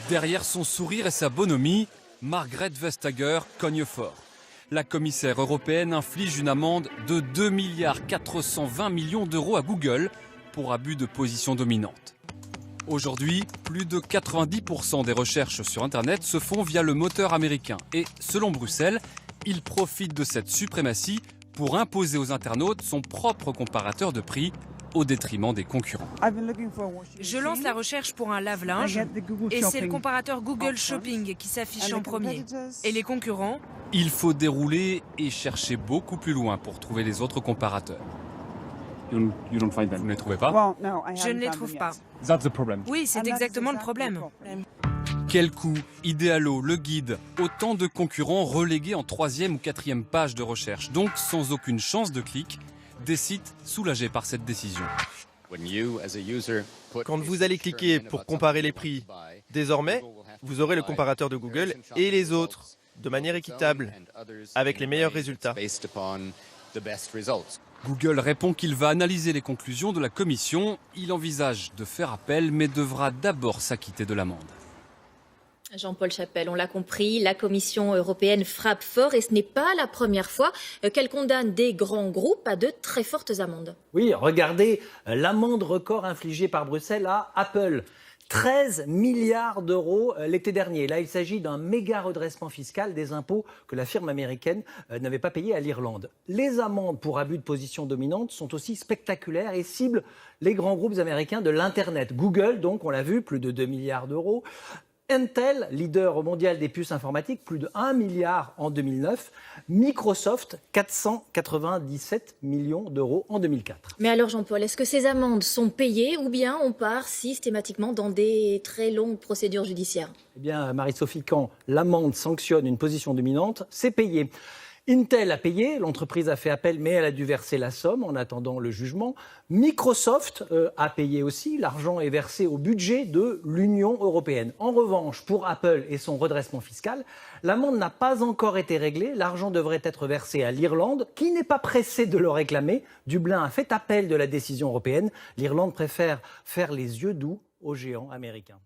Derrière son sourire et sa bonhomie, Margrethe Vestager cogne fort. La commissaire européenne inflige une amende de 2,420 milliards d'euros à Google pour abus de position dominante. Aujourd'hui, plus de 90% des recherches sur Internet se font via le moteur américain. Et selon Bruxelles, il profite de cette suprématie pour imposer aux internautes son propre comparateur de prix au détriment des concurrents. Je lance la recherche pour un lave-linge et c'est le comparateur Google Shopping qui s'affiche en premier. Et les concurrents? Il faut dérouler et chercher beaucoup plus loin pour trouver les autres comparateurs. Vous ne les trouvez pas? Je ne les trouve pas. Oui, c'est exactement le problème. Quel coût, Idealo, le guide, autant de concurrents relégués en 3e ou 4e page de recherche, donc sans aucune chance de clic, des sites soulagés par cette décision. Quand vous allez cliquer pour comparer les prix, désormais, vous aurez le comparateur de Google et les autres, de manière équitable, avec les meilleurs résultats. Google répond qu'il va analyser les conclusions de la commission. Il envisage de faire appel, mais devra d'abord s'acquitter de l'amende. Jean-Paul Chapelle, on l'a compris, la Commission européenne frappe fort et ce n'est pas la première fois qu'elle condamne des grands groupes à de très fortes amendes. Oui, regardez l'amende record infligée par Bruxelles à Apple. 13 milliards d'euros l'été dernier. Là, il s'agit d'un méga redressement fiscal des impôts que la firme américaine n'avait pas payés à l'Irlande. Les amendes pour abus de position dominante sont aussi spectaculaires et ciblent les grands groupes américains de l'Internet. Google, donc, on l'a vu, plus de 2 milliards d'euros. Intel, leader mondial des puces informatiques, plus de 1 milliard en 2009. Microsoft, 497 millions d'euros en 2004. Mais alors Jean-Paul, est-ce que ces amendes sont payées ou bien on part systématiquement dans des très longues procédures judiciaires? Eh bien, Marie-Sophie, quand l'amende sanctionne une position dominante, c'est payé. Intel a payé, l'entreprise a fait appel, mais elle a dû verser la somme en attendant le jugement. Microsoft a payé aussi, l'argent est versé au budget de l'Union européenne. En revanche, pour Apple et son redressement fiscal, l'amende n'a pas encore été réglée. L'argent devrait être versé à l'Irlande, qui n'est pas pressée de le réclamer. Dublin a fait appel de la décision européenne. L'Irlande préfère faire les yeux doux aux géants américains.